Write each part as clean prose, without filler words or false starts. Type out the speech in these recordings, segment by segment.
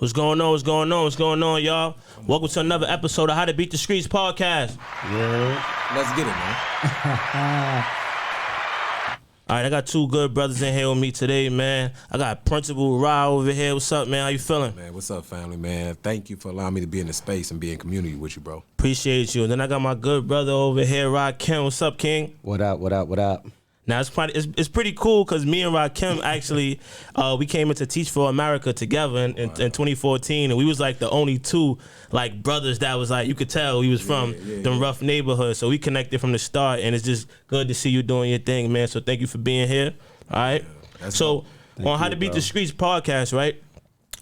What's going on? What's going on? What's going on, y'all? Welcome to another episode of How to Beat the Streets podcast. Yeah. Let's get it, man. All right, I got two good brothers in here with me today, man. I got Principal Ra over here. What's up, man? How you feeling? Man, what's up, family, man? Thank you for allowing me to be in the space and be in community with you, bro. Appreciate you. And then I got my good brother over here, Rakim. What's up, King? What up, what up, what up? Now, it's pretty cool because me and Rakim actually, we came into Teach for America together in 2014, and we was like the only two like brothers that was like, you could tell we was from them rough neighborhoods, so we connected from the start, and it's just good to see you doing your thing, man, so thank you for being here, all right? So, on How to Beat the Streets podcast, right?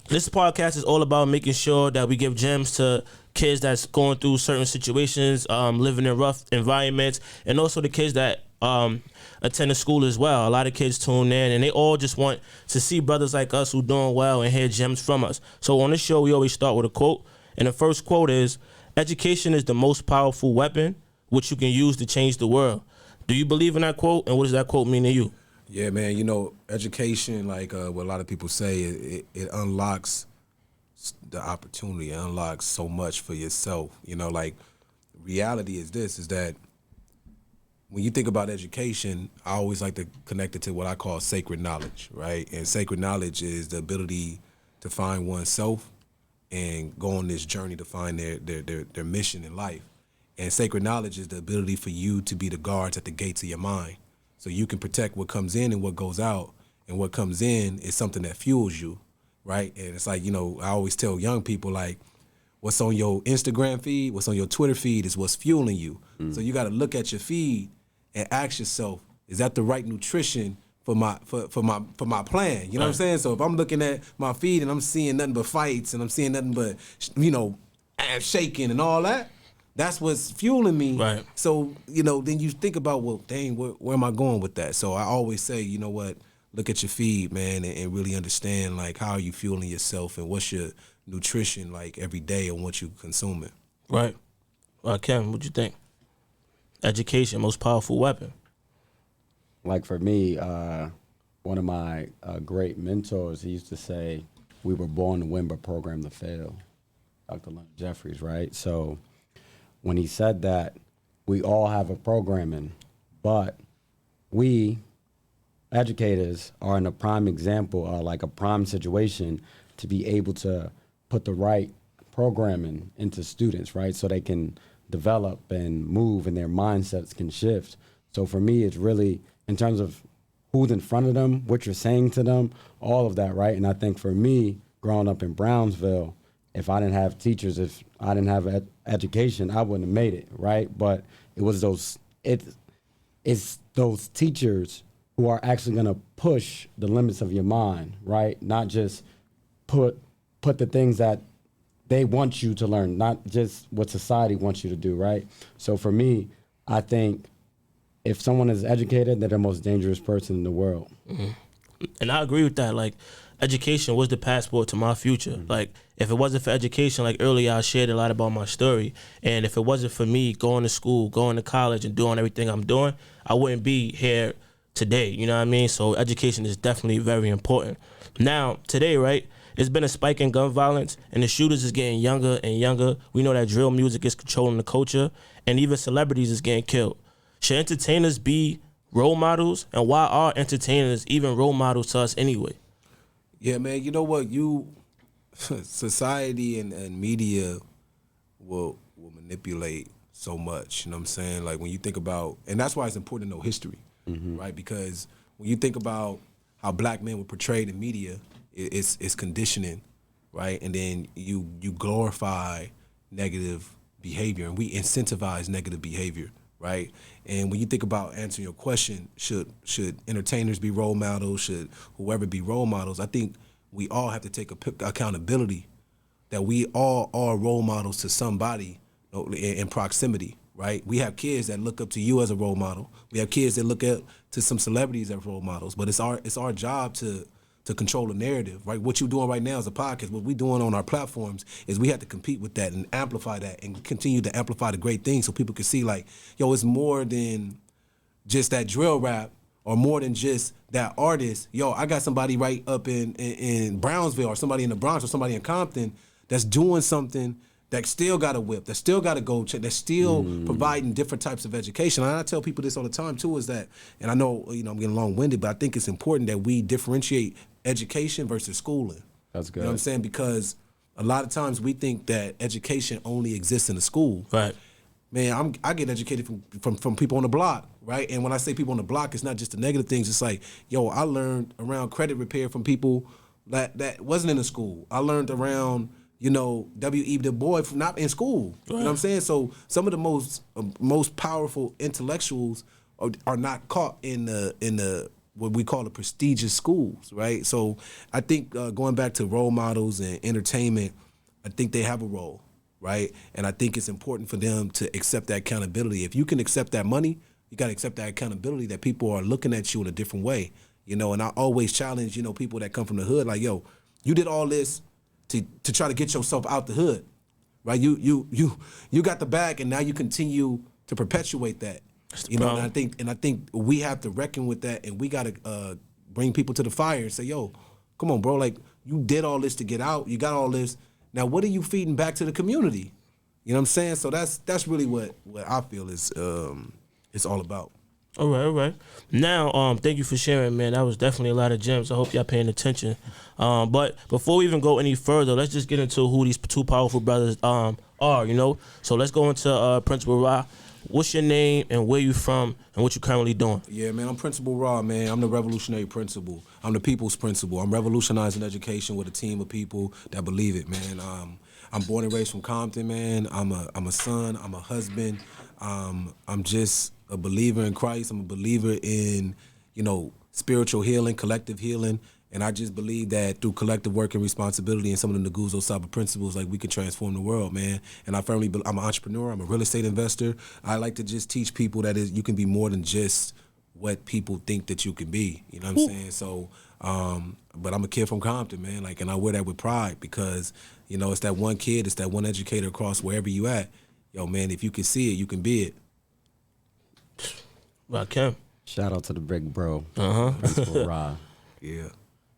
This podcast is all about making sure that we give gems to kids that's going through certain situations, living in rough environments, and also the kids that attend the school as well. A lot of kids tune in and they all just want to see brothers like us who doing well and hear gems from us. So on this show, we always start with a quote. And the first quote is, "Education is the most powerful weapon which you can use to change the world." Do you believe in that quote? And what does that quote mean to you? Yeah, man, you know, education, like what a lot of people say, it unlocks the opportunity. It unlocks so much for yourself. You know, like reality is this, is that when you think about education, I always like to connect it to what I call sacred knowledge, right? And sacred knowledge is the ability to find oneself and go on this journey to find their mission in life. And sacred knowledge is the ability for you to be the guards at the gates of your mind. So you can protect what comes in and what goes out. And what comes in is something that fuels you, right? And it's like, you know, I always tell young people, like, what's on your Instagram feed, what's on your Twitter feed is what's fueling you. So you got to look at your feed and ask yourself, is that the right nutrition for my plan? You know what I'm saying? So if I'm looking at my feed and I'm seeing nothing but fights and I'm seeing nothing but, you know, ass shaking and all that, that's what's fueling me. Right. So, you know, then you think about, well, dang, where am I going with that? So I always say, you know what, look at your feed, man, and really understand, like, how are you fueling yourself and what's your nutrition, like, every day and what you consuming. Right. Ken, what you think? Education, most powerful weapon. Like for me, one of my great mentors, he used to say, we were born to win but programmed to fail. Dr. Leonard Jeffries, right? So when he said that, we all have a programming, but we educators are in a prime example, or like a prime situation to be able to put the right programming into students, right? So they can develop and move and their mindsets can shift. So for me, it's really in terms of who's in front of them, what you're saying to them, all of that, right? And I think for me, growing up in Brownsville, if I didn't have teachers, if I didn't have education, I wouldn't have made it, right? But it was it's those teachers who are actually gonna push the limits of your mind, right? Not just put the things that they want you to learn, not just what society wants you to do, right? So for me, I think if someone is educated, they're the most dangerous person in the world. Mm-hmm. And I agree with that. Like, education was the passport to my future. Mm-hmm. Like, if it wasn't for education, like earlier I shared a lot about my story, and if it wasn't for me going to school, going to college, and doing everything I'm doing, I wouldn't be here today, you know what I mean? So education is definitely very important. Now, today, right, there's been a spike in gun violence, and the shooters is getting younger and younger. We know that drill music is controlling the culture, and even celebrities is getting killed. Should entertainers be role models, and why are entertainers even role models to us anyway? Yeah, man, you know what? Society and media will manipulate so much, you know what I'm saying? Like, when you think about, and that's why it's important to know history, right? Because when you think about how black men were portrayed in media, it's conditioning, right? And then you glorify negative behavior, and we incentivize negative behavior, right? And when you think about answering your question, should entertainers be role models? Should whoever be role models? I think we all have to take accountability that we all are role models to somebody in proximity, right? We have kids that look up to you as a role model. We have kids that look up to some celebrities as role models. But it's our job to control the narrative, right? What you're doing right now is a podcast. What we're doing on our platforms is we have to compete with that and amplify that and continue to amplify the great things so people can see, like, yo, it's more than just that drill rap or more than just that artist. Yo, I got somebody right up in Brownsville, or somebody in the Bronx, or somebody in Compton that's doing something that still got a whip, that still got a gold check, that's still providing different types of education. And I tell people this all the time too, is that, and I know, I'm getting long-winded, but I think it's important that we differentiate education versus schooling. That's good. You know what I'm saying? Because a lot of times we think that education only exists in the school. Right. Man, I get educated from people on the block, right? And when I say people on the block, it's not just the negative things. It's like, yo, I learned around credit repair from people that wasn't in the school. I learned around, W.E. Du Bois from not in school. Right. You know what I'm saying? So some of the most powerful intellectuals are not caught in the what we call the prestigious schools, right? So I think going back to role models and entertainment, I think they have a role, right? And I think it's important for them to accept that accountability. If you can accept that money, you got to accept that accountability that people are looking at you in a different way, And I always challenge, people that come from the hood, like, yo, you did all this to try to get yourself out the hood, right? You got the bag, and now you continue to perpetuate that. And I think we have to reckon with that, and we got to bring people to the fire and say, yo, come on, bro, like, you did all this to get out, you got all this. Now, what are you feeding back to the community? You know what I'm saying? So that's really what I feel is it's all about. All right. Now, thank you for sharing, man. That was definitely a lot of gems. I hope y'all paying attention. But before we even go any further, let's just get into who these two powerful brothers are, So let's go into Principal Ra. What's your name and where you from and what you currently doing? Yeah, man, I'm Principal Ra, man. I'm the revolutionary principal. I'm the people's principal. I'm revolutionizing education with a team of people that believe it, man. I'm born and raised from Compton, man. I'm a son. I'm a husband. I'm just a believer in Christ. I'm a believer in, spiritual healing, collective healing. And I just believe that through collective work and responsibility and some of the Nguzo Saba principles, like, we can transform the world, man. And I'm an entrepreneur. I'm a real estate investor. I like to just teach people that you can be more than just what people think that you can be. You know what I'm saying? So, but I'm a kid from Compton, man. Like, and I wear that with pride because, it's that one kid, it's that one educator across wherever you at. Yo, man, if you can see it, you can be it. Rakim. Shout out to the big bro, Principal Ra. Yeah.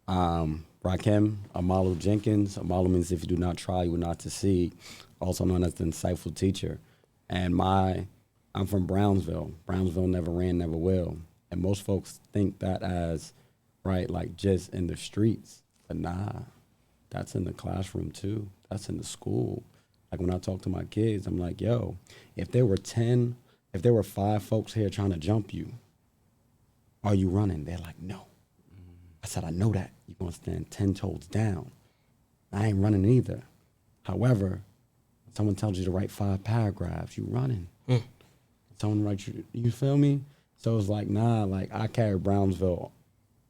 Rakim Amalu Jenkins. Amalu means if you do not try, you will not succeed. Also known as the insightful teacher. And I'm from Brownsville. Brownsville never ran, never will. And most folks think that as, right, like just in the streets. But nah, that's in the classroom too. That's in the school. Like, when I talk to my kids, I'm like, yo, if there were 5 folks here trying to jump you, are you running? They're like, no. I said, I know that. You're going to stand 10 toes down. I ain't running either. However, when someone tells you to write 5 paragraphs, you running. Someone writes you feel me? So it's like, nah, like, I carry Brownsville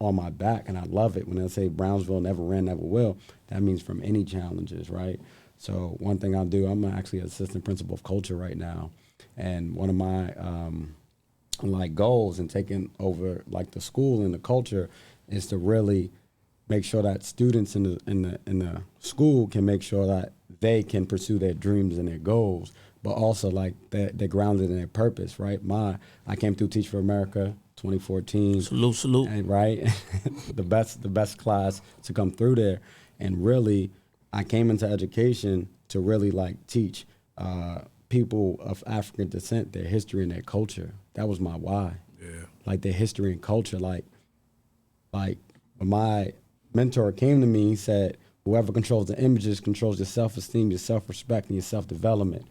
on my back, and I love it. When I say Brownsville never ran, never will, that means from any challenges, right? So one thing I'll do, I'm actually an assistant principal of culture right now. And one of my goals in taking over like the school and the culture is to really make sure that students in the school can make sure that they can pursue their dreams and their goals, but also like they're grounded in their purpose, right? I came through Teach for America 2014. Salute. And, right? the best class to come through there. And really, I came into education to really like teach people of African descent their history and their culture. That was my why. Yeah. Like, their history and culture. Like when my mentor came to me, he said, whoever controls the images controls your self-esteem, your self-respect, and your self-development.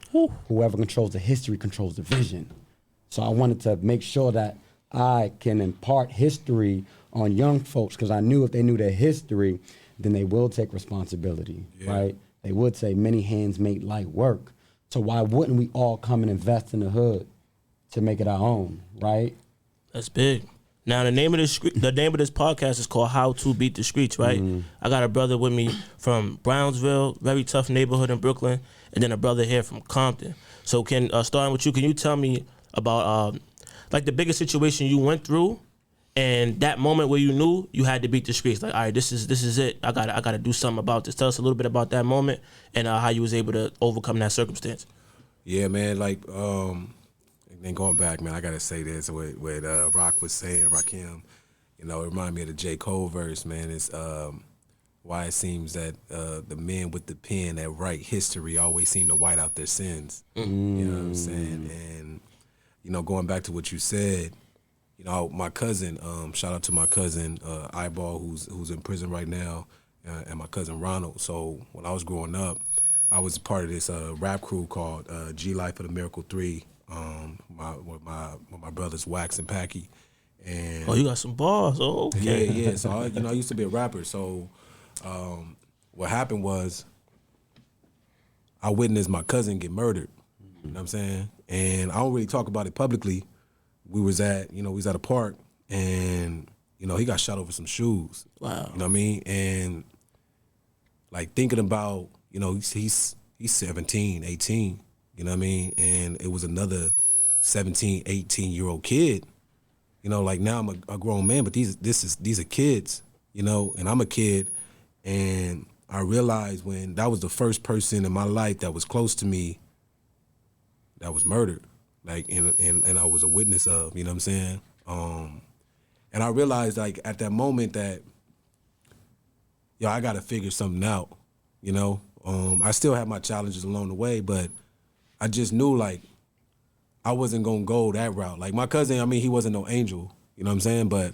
Whoever controls the history controls the vision. So I wanted to make sure that I can impart history on young folks, because I knew if they knew their history, then they will take responsibility, right? They would say many hands make light work. So why wouldn't we all come and invest in the hood to make it our own, right? That's big. Now, the name of this podcast is called How to Beat the Streets, right? I got a brother with me from Brownsville, very tough neighborhood in Brooklyn, and then a brother here from Compton. So starting with you, can you tell me about like the biggest situation you went through and that moment where you knew you had to beat the streets? Like, all right, this is it. I gotta do something about this. Tell us a little bit about that moment and how you was able to overcome that circumstance. Yeah, man. Like, And then going back, man, I gotta say this what Rock was saying, Rakim. You know, it reminded me of the J. Cole verse, man. It's why it seems that the men with the pen that write history always seem to white out their sins. You know what I'm saying? And you know, going back to what you said, you know, my cousin, shout out to my cousin Eyeball, who's in prison right now, and my cousin Ronald. So when I was growing up, I was part of this rap crew called G Life of the Miracle 3, with my brothers Wax and Packy. And you got some bars. Oh, okay. Yeah. So I used to be a rapper. So what happened was I witnessed my cousin get murdered. You know what I'm saying? And I don't really talk about it publicly. We was at a park, and he got shot over some shoes. Wow. You know what I mean? And like thinking about, he's 17, 18. You know what I mean? And it was another 17, 18-year-old kid. Like now I'm a grown man, but these are kids, and I'm a kid. And I realized when that was the first person in my life that was close to me that was murdered, like, and I was a witness of, you know what I'm saying? And I realized, like, at that moment that, I got to figure something out, I still had my challenges along the way, but I just knew, like, I wasn't going to go that route. Like, my cousin, I mean, he wasn't no angel, you know what I'm saying? But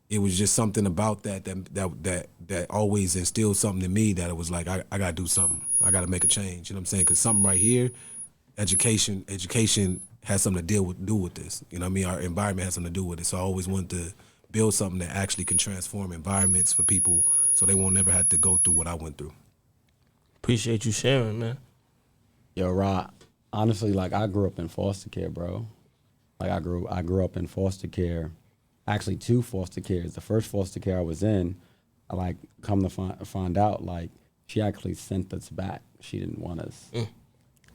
it was just something about that always instilled something in me that it was like, I got to do something. I got to make a change, you know what I'm saying? Because something right here, education has something to do with this. You know what I mean? Our environment has something to do with it. So I always wanted to build something that actually can transform environments for people so they won't never have to go through what I went through. Appreciate you sharing, man. Yo, Rod, honestly, like, I grew up in foster care, bro. Like, I grew up in foster care. Actually, 2 foster cares. The first foster care I was in, I, like, come to find out, like, she actually sent us back. She didn't want us.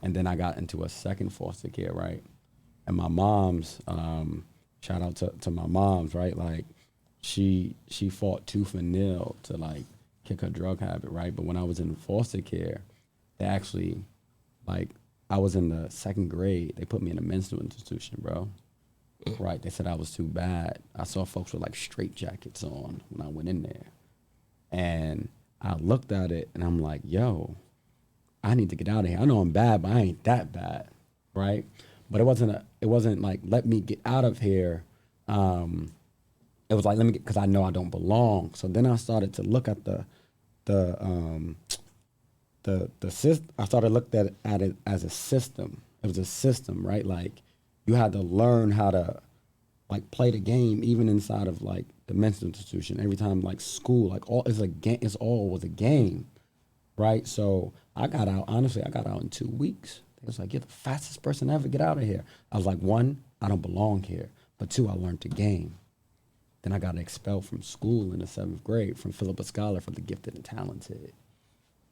And then I got into a second foster care, right? And my mom's, shout out to my mom's, right? Like, she fought tooth and nail to, like, kick her drug habit, right? But when I was in foster care, they actually, like, I was in the 2nd grade. They put me in a mental institution, bro. Right? They said I was too bad. I saw folks with, like, straight jackets on when I went in there. And I looked at it, and I'm like, yo, I need to get out of here. I know I'm bad, but I ain't that bad, right? But it wasn't like, let me get out of here. It was like, let me get, because I know I don't belong. So then I started to look at the system. I started looking at it as a system. It was a system, right? Like, you had to learn how to, like, play the game, even inside of, like, the mental institution. Every time, like, school, like, all is a game. It's all was a game, right? So I got out. Honestly, I got out in 2 weeks. It was like, you're the fastest person to ever get out of here. I was like, 1, I don't belong here. But 2, I learned the game. Then I got expelled from school in the 7th grade from Philippa Scholar for the gifted and talented.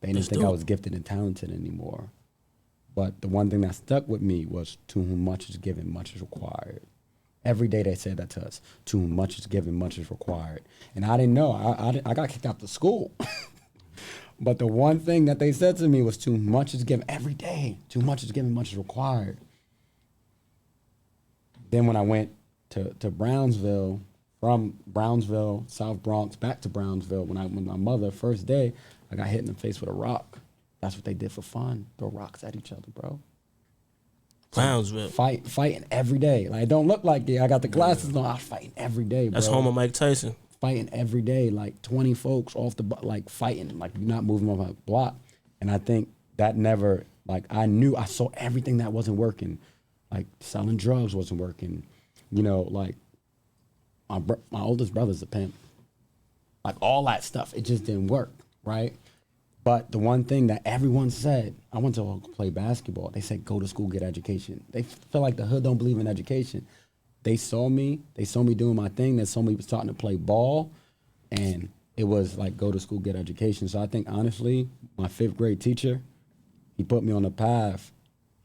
They didn't think I was gifted and talented anymore. But the one thing that stuck with me was, to whom much is given, much is required. Every day they said that to us. To whom much is given, much is required. And I didn't know. I got kicked out of school. But the one to that they said to me was, too much is given every day. Too much is given, much is required. Then when I went to Brownsville, from Brownsville, South Bronx, back to Brownsville, when my mother, first day, I got hit in the face with a rock. That's what they did for fun. Throw rocks at each other, bro. Brownsville. Fighting every day. Like, it don't look like it. I got the glasses on. I was fighting every day, bro. That's home of Mike Tyson. Fighting every day, like 20 folks off the, like, fighting. Like, you're not moving off a block. And I think that never, like, I saw everything that wasn't working. Like, selling drugs wasn't working. Like, my oldest brother's a pimp. Like, all that stuff, it just didn't work, right? But the one thing that everyone said, I went to play basketball. They said, go to school, get education. They feel like the hood don't believe in education. They saw me doing my thing. They saw me starting to play ball. And it was like, go to school, get education. So I think, honestly, my 5th grade teacher, he put me on the path.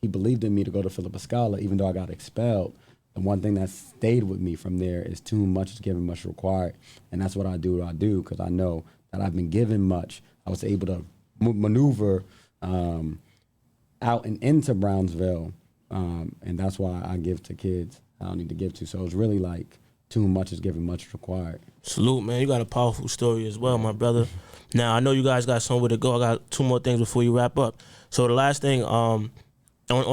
He believed in me to go to Philippa Scholar, even though I got expelled. The one thing that stayed with me from there is, too much is given, much required. And that's what I do, because I know that I've been given much. I was able to maneuver out and into Brownsville And that's why I give to kids I don't need to give to. So it's really like too much is given, much required. Salute, man. You got a powerful story as well, my brother. Now, I know you guys got somewhere to go. I got 2 more things before you wrap up. So the last thing, on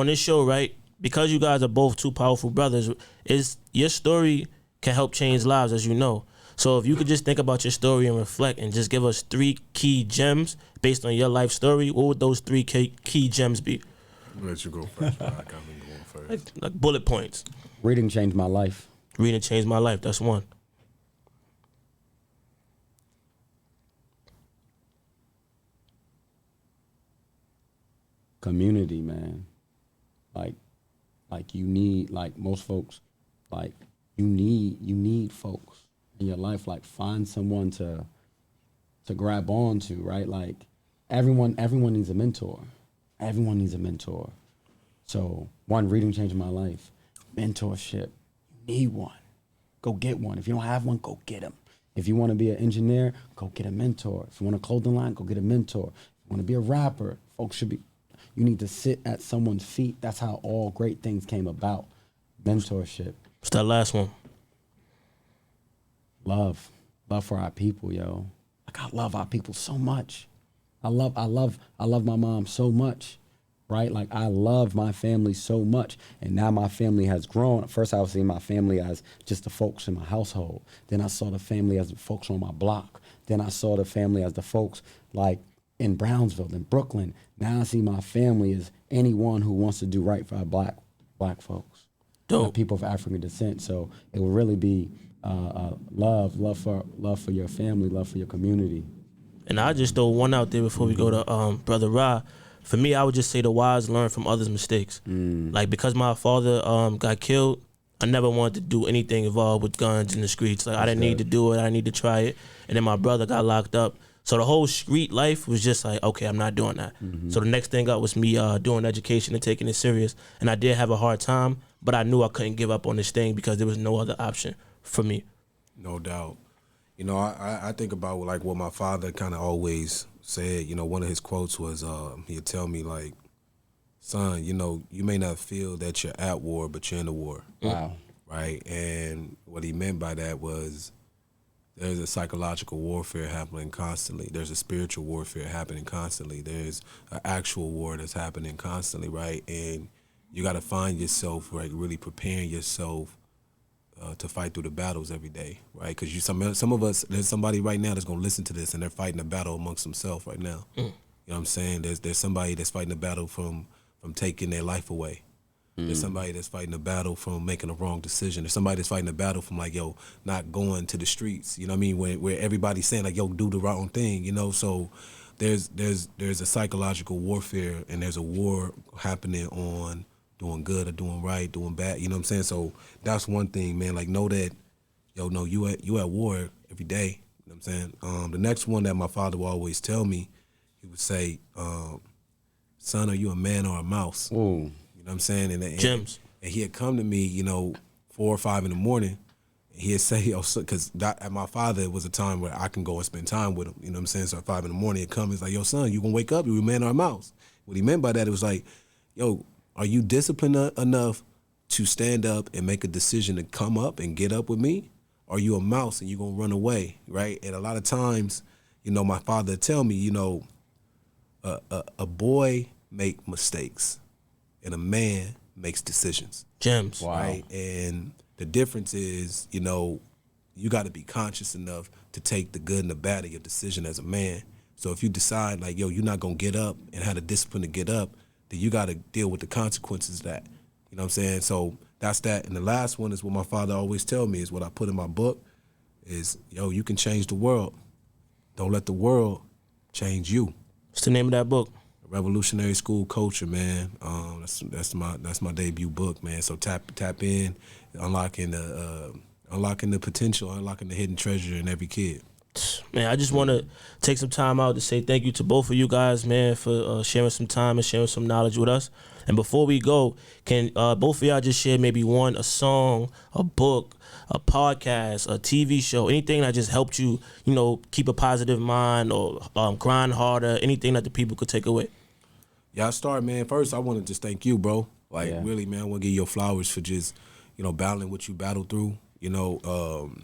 this show, right, because you guys are both two powerful brothers, is your story can help change lives, as you know. So if you could just think about your story and reflect and just give us 3 key gems based on your life story, what would those 3 key gems be? I'll let you go first. I'm going first. Like bullet points. Reading changed my life. Reading changed my life. That's one. Community, man. Like you need, like most folks, like you need folks in your life. Like find someone to grab on to, right? Like everyone needs a mentor. Everyone needs a mentor. So one, reading changed my life. Mentorship, you need one. Go get one. If you don't have one, go get them. If you want to be an engineer, go get a mentor. If you want a clothing line, go get a mentor. If you want to be a rapper, folks should be. You need to sit at someone's feet. That's how all great things came about. Mentorship. What's that last one? Love for our people, yo. Like I love our people so much. I love my mom so much, right? Like I love my family so much, and now my family has grown. At first, I was seeing my family as just the folks in my household. Then I saw the family as the folks on my block. Then I saw the family as the folks like in Brownsville, in Brooklyn. Now I see my family as anyone who wants to do right for our black folks, people of African descent. So it will really be love for your family, love for your community. And I just throw one out there before we go to Brother Ra. For me, I would just say the wise learn from others' mistakes. Like because my father got killed, I never wanted to do anything involved with guns in the streets. Like I didn't need to do it. I need to try it. And then my brother got locked up. So the whole street life was just like, okay, I'm not doing that. So the next thing up was me doing education and taking it serious. And I did have a hard time, but I knew I couldn't give up on this thing because there was no other option for me. No doubt. You know, I think about like what my father kind of always said. You know, one of his quotes was, he'd tell me like, son, you know, you may not feel that you're at war, but you're in a war. Wow. Right? And what he meant by that was there's a psychological warfare happening constantly. There's a spiritual warfare happening constantly. There's an actual war that's happening constantly, right? And you got to find yourself, right, really preparing yourself to fight through the battles every day, right? Because some of us, there's somebody right now that's going to listen to this and they're fighting a battle amongst themselves right now. You know what I'm saying? There's somebody that's fighting a battle from taking their life away. There's somebody that's fighting a battle from making a wrong decision. There's somebody that's fighting a battle from like, yo, not going to the streets. You know what I mean? Where everybody's saying like, yo, do the wrong thing. You know, so there's a psychological warfare and there's a war happening on doing good or doing right, doing bad. You know what I'm saying? So that's one thing, man. Like know that, yo, no, you at war every day. You know what I'm saying? The next one that my father would always tell me, he would say, son, are you a man or a mouse? Ooh. You know what I'm saying? And Gems. And he had come to me, you know, 4 or 5 in the morning. And he'd say, yo, because at my father, it was a time where I can go and spend time with him. You know what I'm saying? So at 5 in the morning, he'd come. He's like, yo, son, you gonna wake up? You a man or a mouse? What he meant by that, it was like, yo, are you disciplined enough to stand up and make a decision to come up and get up with me? Or are you a mouse and you gonna run away, right? And a lot of times, you know, my father would tell me, you know, a boy make mistakes. And a man makes decisions. Gems. Wow. Right? And the difference is, you know, you got to be conscious enough to take the good and the bad of your decision as a man. So if you decide like, yo, you're not going to get up and have the discipline to get up, then you got to deal with the consequences of that. You know what I'm saying? So that's that. And the last one is what my father always tell me is what I put in my book is, yo, you can change the world. Don't let the world change you. What's the name of that book? Revolutionary School Culture, man. That's my debut book, man. So tap in, unlocking the potential, unlocking the hidden treasure in every kid. Man, I just want to take some time out to say thank you to both of you guys, man, for sharing some time and sharing some knowledge with us. And before we go, can both of y'all just share maybe a song, a book, a podcast, a TV show, anything that just helped you, you know, keep a positive mind or grind harder, anything that the people could take away? Yeah, I start, man. First, I want to just thank you, bro. Like, really, man, I want to give you your flowers for just, battling what you battled through, and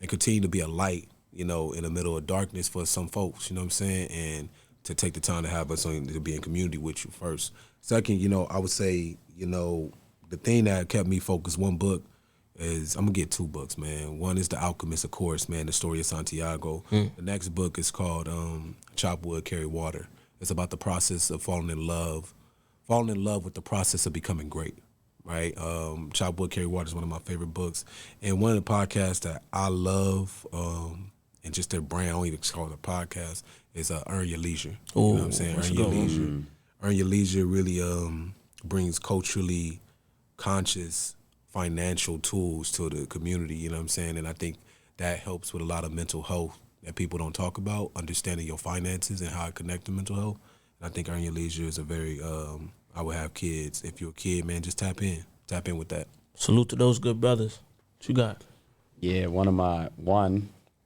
continue to be a light, in the middle of darkness for some folks, you know what I'm saying? And to take the time to have us to be in community with you first. Second, I would say, the thing that kept me focused, one book, is I'm going to get 2 books, man. One is The Alchemist, of course, man, the story of Santiago. The next book is called Chop Wood, Carry Water. It's about the process of falling in love with the process of becoming great, right? Chop Wood, Carry Water is one of my favorite books. And one of the podcasts that I love, and just their brand, I don't even call it a podcast, is Earn Your Leisure. You know what I'm saying? Earn Your Leisure. Earn Your Leisure really brings culturally conscious financial tools to the community, you know what I'm saying? And I think that helps with a lot of mental health that people don't talk about, understanding your finances and how it connects to mental health. And I think Earn Your Leisure is a very, I would have kids. If you're a kid, man, just tap in with that. Salute to those good brothers. What you got? Yeah,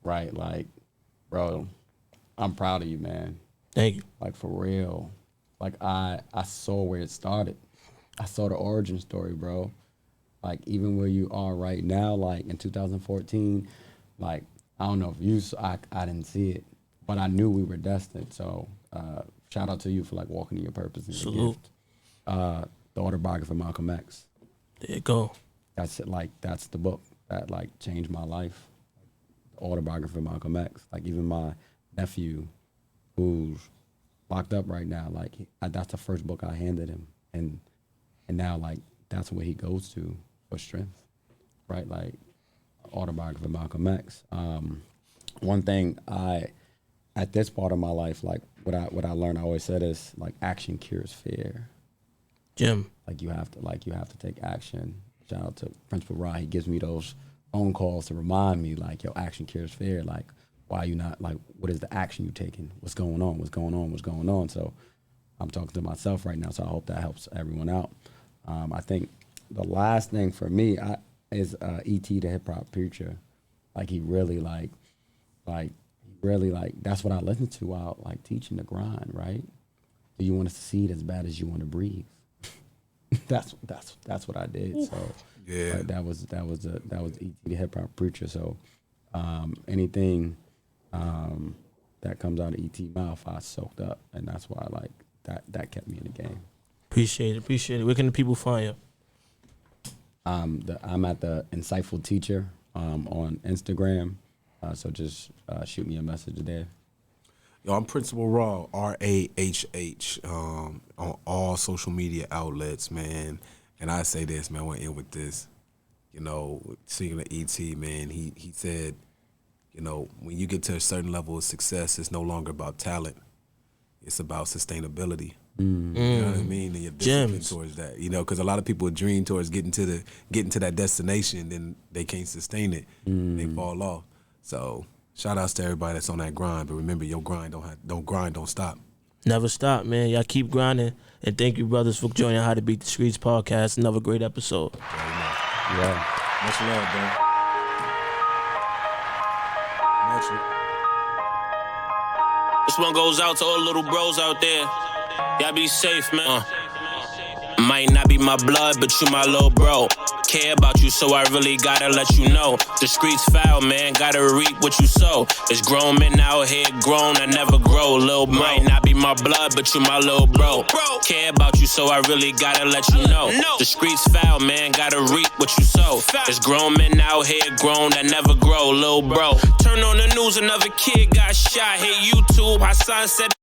right, like, bro, I'm proud of you, man. Thank you. Like, for real. Like, I saw where it started. I saw the origin story, bro. Like, even where you are right now, like, in 2014, like, I don't know if you saw, I didn't see it, but I knew we were destined. So, shout out to you for, like, walking in your purpose and your gift. The autobiography of Malcolm X. There you go. That's it. Like, that's the book that, like, changed my life. The autobiography of Malcolm X. Like, even my nephew, who's locked up right now, like, that's the first book I handed him. And now, like, that's where he goes to for strength, right? Like, autobiography of Malcolm X. One thing at this part of my life, like, what I learned, I always said is, like, action cures fear. Jim. Like, you have to take action. Shout out to Principal Rod. He gives me those phone calls to remind me, like, yo, action cures fear. Like, why are you not, like, what is the action you taking? What's going on? What's going on? What's going on? So I'm talking to myself right now, so I hope that helps everyone out. I think the last thing for me is E.T. the hip hop preacher. Like, he really that's what I listen to while, like, teaching the grind, right? Do you want to see it as bad as you want to breathe? that's what I did. So yeah, right, that was E.T. the hip hop preacher. So anything that comes out of E.T. mouth, I soaked up, and that's why I like that kept me in the game. Appreciate it. Where can the people find you? I'm at the Insightful Teacher on Instagram, so just shoot me a message there. Yo, I'm Principal Raw, R-A-H-H, on all social media outlets, man. And I say this, man, I want to end with this. Speaking of E.T., man, he said, when you get to a certain level of success, it's no longer about talent. It's about sustainability. You know what I mean? And your discipline towards that. Because a lot of people dream towards getting to that destination, then they can't sustain it. They fall off. So shout outs to everybody that's on that grind. But remember, your grind don't stop. Never stop, man. Y'all keep grinding. And thank you, brothers, for joining How to Beat the Streets podcast. Another great episode. Yeah. Much love, bro. Much love. This one goes out to all the little bros out there. Y'all be safe, man. Might not be my blood, but you my little bro. Care about you, so I really gotta let you know. The streets foul, man, gotta reap what you sow. There's grown men out here grown that never grow. Lil' bro, might not be my blood, but you my little bro. Care about you, so I really gotta let you know. The streets foul, man, gotta reap what you sow. There's grown men out here grown that never grow. Lil' bro, turn on the news, another kid got shot. Hit YouTube, Hassan said